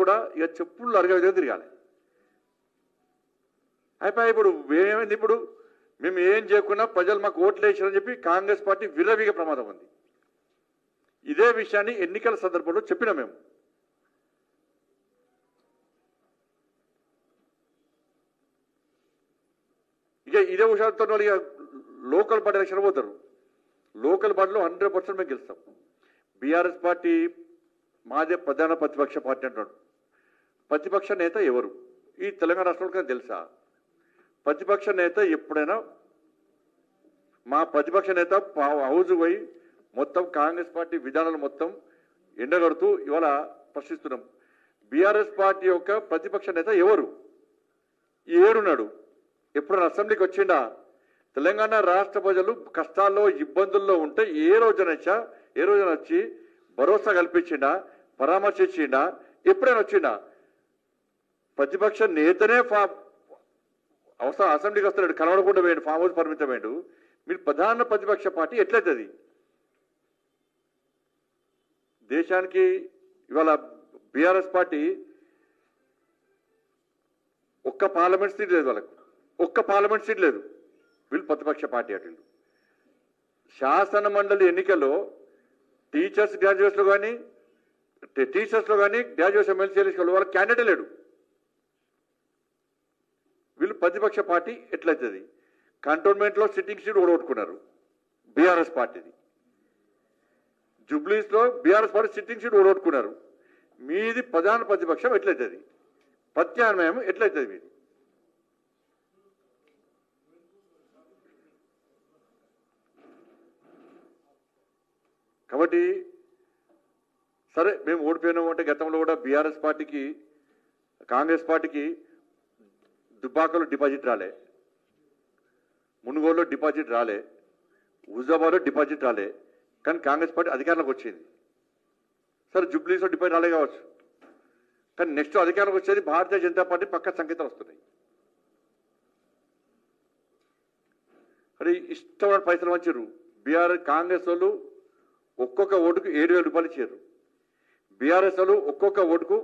కూడా ఇక చెప్పులు అరగ విధంగా తిరగాలి. అయిపోయి ఇప్పుడు ఏమైంది? ఇప్పుడు మేము ఏం చేయకుండా ప్రజలు మాకు ఓట్లు వేసారని చెప్పి కాంగ్రెస్ పార్టీ విర్రవీగ ప్రమాదం ఉంది. ఇదే విషయాన్ని ఎన్నికల సందర్భంలో చెప్పినా మేము. ఇక ఇదే విషయాలతో వాళ్ళు ఇక లోకల్ పార్టీ ఎలక్షన్ పోతారు. లోకల్ పార్టీలో 100% మేము గెలుస్తాం. బీఆర్ఎస్ పార్టీ మాదే ప్రధాన ప్రతిపక్ష పార్టీ అంటున్నాడు. ప్రతిపక్ష నేత ఎవరు ఈ తెలంగాణ రాష్ట్రంలో తెలుసా? ప్రతిపక్ష నేత ఎప్పుడైనా మా ప్రతిపక్ష నేత హౌజ్ పోయి మొత్తం కాంగ్రెస్ పార్టీ విధానాలు మొత్తం ఎండగడుతూ ఇవాళ ప్రశ్నిస్తున్నాం. బీఆర్ఎస్ పార్టీ యొక్క ప్రతిపక్ష నేత ఎవరు? ఏడున్నాడు? ఎప్పుడైనా అసెంబ్లీకి వచ్చిండా? తెలంగాణ రాష్ట్ర ప్రజలు కష్టాల్లో ఇబ్బందుల్లో ఉంటే ఏ రోజున వచ్చి భరోసా కల్పించిండా? పరామర్శించిండా? ఎప్పుడైనా వచ్చిండా? ప్రతిపక్ష నేతనే అవసరం అసెంబ్లీకి వస్తున్నాడు, కనబడకుండా వేయండి, ఫామ్ హౌస్ పరిమితమేండు. మీరు ప్రధాన ప్రతిపక్ష పార్టీ ఎట్లయితుంది? దేశానికి ఇవాళ బీఆర్ఎస్ పార్టీ ఒక్క పార్లమెంట్ సీట్ లేదు, వాళ్ళకు ఒక్క పార్లమెంట్ సీట్ లేదు. వీళ్ళు ప్రతిపక్ష పార్టీ అటు. శాసన మండలి ఎన్నికల్లో టీచర్స్లో కానీ గ్రాడ్యుయేట్స్ ఎమ్మెల్సీ ఎన్నికల్లో వాళ్ళ క్యాండిడేట్ లేడు. వీళ్ళు ప్రతిపక్ష పార్టీ ఎట్లయితుంది? కంటోన్మెంట్లో సిట్టింగ్ సీట్ ఓడగొట్టుకున్నారు బీఆర్ఎస్ పార్టీది. జూబ్లీస్లో బీఆర్ఎస్ పార్టీ సిట్టింగ్ సీట్ ఓడగొట్టుకున్నారు. మీది ప్రధాన ప్రతిపక్షం ఎట్లయితుంది? ప్రత్యామ్నాయం ఎట్లయితుంది మీది? కాబట్టి సరే మేము ఓడిపోయినాము అంటే గతంలో కూడా బీఆర్ఎస్ పార్టీకి కాంగ్రెస్ పార్టీకి దుబ్బాకలో డిపాజిట్ రాలే, మునుగోలులో డిపాజిట్ రాలే, హుజాబాద్లో డిపాజిట్ రాలే, కానీ కాంగ్రెస్ పార్టీ అధికారంలోకి వచ్చింది. సరే జూబ్లీస్లో డిపాజిట్ రాలే కావచ్చు, కానీ నెక్స్ట్ అధికారంలోకి వచ్చేది భారతీయ జనతా పార్టీ పక్క సంకేతాలు వస్తున్నాయి. అది ఇష్టమైన పైసలు మంచారు. కాంగ్రెస్ వాళ్ళు ఒక్కొక్క ఓటుకు 7,000 రూపాయలు ఇచ్చారు. బీఆర్ఎస్ వాళ్ళు ఒక్కొక్క ఓటుకు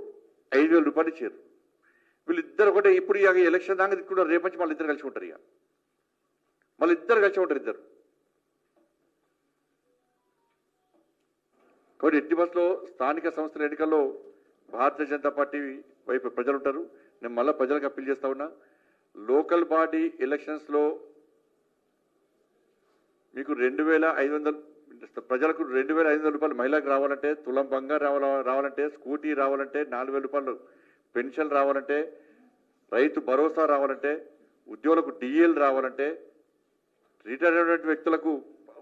5,000 రూపాయలు ఇచ్చారు. వీళ్ళిద్దరు ఒకటే. ఇప్పుడు ఇక ఎలక్షన్ దాకా తిట్టుకుంటారు, రేపు నుంచి మళ్ళీ ఇద్దరు కలిసి ఉంటారు. ఇక మళ్ళీ ఇద్దరు కలిసి ఉంటారు ఇద్దరు. కాబట్టి ఎట్టి బస్సులో స్థానిక సంస్థల ఎన్నికల్లో భారతీయ జనతా పార్టీ వైపు ప్రజలు ఉంటారు. నేను మళ్ళీ ప్రజలకు అప్పీల్ చేస్తా ఉన్నా, లోకల్ బాడీ ఎలక్షన్స్లో మీకు 2,500 ప్రజలకు 2,500 రూపాయలు మహిళలకు రావాలంటే, తులం బంగారు రావాలంటే, స్కూటీ రావాలంటే, 4,000 రూపాయలు పెన్షన్ రావాలంటే, రైతు భరోసా రావాలంటే, ఉద్యోగులకు డిఎల్ రావాలంటే, రిటైర్ అయినటువంటి వ్యక్తులకు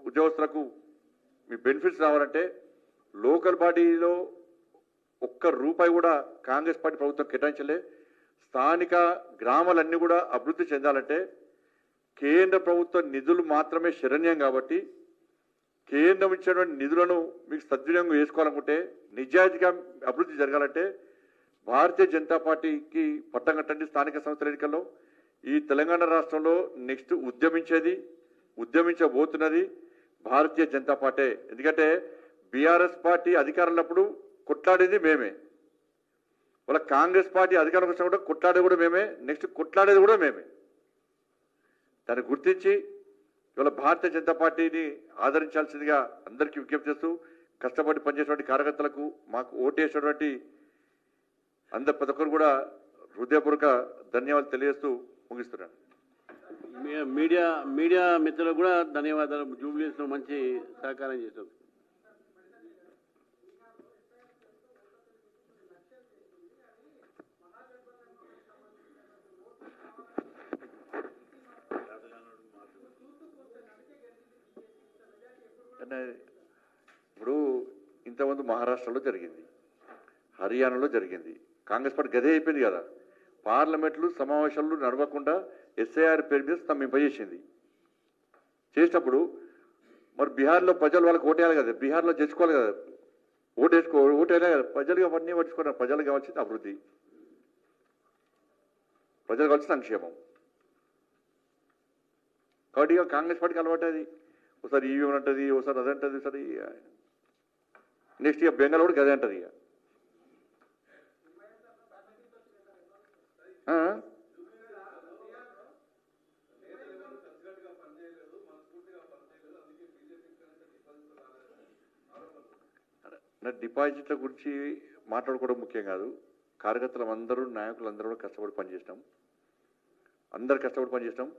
ఉద్యోగస్తులకు మీ బెనిఫిట్స్ రావాలంటే, లోకల్ బాడీలో ఒక్క రూపాయి కూడా కాంగ్రెస్ పార్టీ ప్రభుత్వం కేటాయించలే. స్థానిక గ్రామాలన్నీ కూడా అభివృద్ధి చెందాలంటే కేంద్ర ప్రభుత్వ నిధులు మాత్రమే శరణ్యం. కాబట్టి కేంద్రం ఇచ్చినటువంటి నిధులను మీకు సద్వినియోగం చేసుకోవాలనుకుంటే, నిజాయితీగా అభివృద్ధి జరగాలంటే భారతీయ జనతా పార్టీకి పట్టం కట్టండి. స్థానిక సంస్థల ఎన్నికల్లో ఈ తెలంగాణ రాష్ట్రంలో నెక్స్ట్ ఉద్యమించబోతున్నది భారతీయ జనతా పార్టీ. ఎందుకంటే బీఆర్ఎస్ పార్టీ అధికారంలో కొట్లాడేది మేమే, వాళ్ళ కాంగ్రెస్ పార్టీ అధికారంలోకి వచ్చినా కూడా కొట్లాడేది కూడా మేమే, నెక్స్ట్ కొట్లాడేది కూడా మేమే. దాన్ని గుర్తించి ఇవాళ భారతీయ జనతా పార్టీని ఆదరించాల్సిందిగా అందరికీ విజ్ఞప్తి చేస్తూ, కష్టపడి పనిచేసేటువంటి కార్యకర్తలకు, మాకు ఓటేసినటువంటి ప్రతి ఒక్కరు కూడా హృదయపూర్వక ధన్యవాదాలు తెలియజేస్తూ ముగిస్తున్నాను. మీడియా మిత్రులకు కూడా ధన్యవాదాలు. జూబ్లీస్లో మంచి సహకారం చేశారు. ఇప్పుడు ఇంతకుముందు మహారాష్ట్రలో జరిగింది, హర్యానాలో జరిగింది. కాంగ్రెస్ పార్టీ గదే అయిపోయింది కదా. పార్లమెంట్లు సమావేశాలు నడవకుండా ఎస్ఐఆర్ పేరు మీద స్తంభింపజేసింది. చేసినప్పుడు మరి బీహార్లో ప్రజలు వాళ్ళకి ఓటేయాలి కదా, బీహార్లో చేసుకోవాలి కదా, ఓటేయాలి కదా. ప్రజలు అవన్నీ పట్టించుకున్నారు. ప్రజలకు కావాల్సింది అభివృద్ధి, ప్రజలకు కావాల్సిన సంక్షేమం. కాబట్టి ఇక కాంగ్రెస్ పార్టీకి అలవాటు అది. ఒకసారి ఈవీఎం అంటది, ఒకసారి అదంటది, ఒకసారి నెక్స్ట్ ఇక బెంగాల్ కూడా గదే అంటది. ఇక నా డిపాజిట్ల గురించి మాట్లాడుకోవడం ముఖ్యం కాదు. కార్యకర్తలు అందరూ నాయకులు అందరూ కష్టపడి పనిచేసినాం. అందరు కష్టపడి పనిచేసినాం.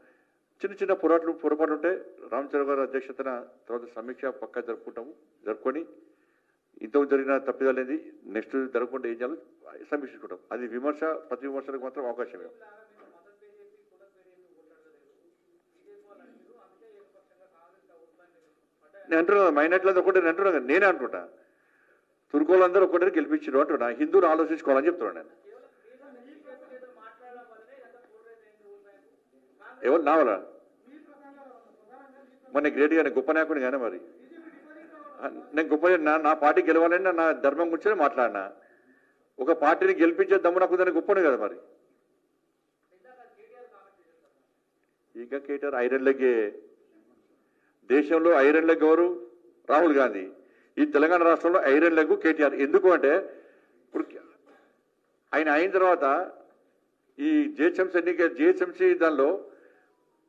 చిన్న చిన్న పొరపాట్లు ఉంటే రామచంద్ర గారి అధ్యక్షతన తర్వాత సమీక్ష పక్కా జరుపుకొని ఇంతకు జరిగిన తప్పిదాలు ఏంది, నెక్స్ట్ జరగకుండా ఏం చేయాలో సమీక్షించుకుంటాం. అది ప్రతి విమర్శలకు మాత్రం అవకాశమే. నేను అంటున్నా మైనార్టీలంతా ఒకటే అంటున్నా, నేనే అంటున్నా తుర్కోలందరూ ఒకటే గెలిపించారు అంటున్నా. హిందువులు ఆలోచించుకోవాలని చెప్తున్నాను నేను. ఎవరు నావలా మరి నేను గ్రేట్గా నేను గొప్ప నాయకుడు కానీ మరి నేను గొప్ప నా పార్టీ గెలవాలని నా ధర్మం గురించి మాట్లాడినా. ఒక పార్టీని గెలిపించే దమ్ము నాకు దాన్ని గొప్పనే కదా మరి. ఇంకా కేటీఆర్ ఐరన్ లెగ్గే. దేశంలో ఐరన్ లెగ్ ఎవరు? రాహుల్ గాంధీ. ఈ తెలంగాణ రాష్ట్రంలో ఐరన్ లెగ్ కేటీఆర్. ఎందుకు అంటే ఇప్పుడు ఆయన అయిన తర్వాత ఈ జిహెచ్ఎంసీ దానిలో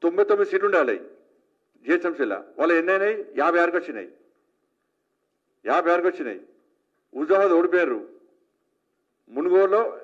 99 సీట్లు ఉండాలి జిహెచ్ఎంసీలో. వాళ్ళు ఎన్నైనాయి? 56కి వచ్చినాయి. 56కి వచ్చినాయి. హుజామాబాద్ ఓడిపోయారు. మునుగోడులో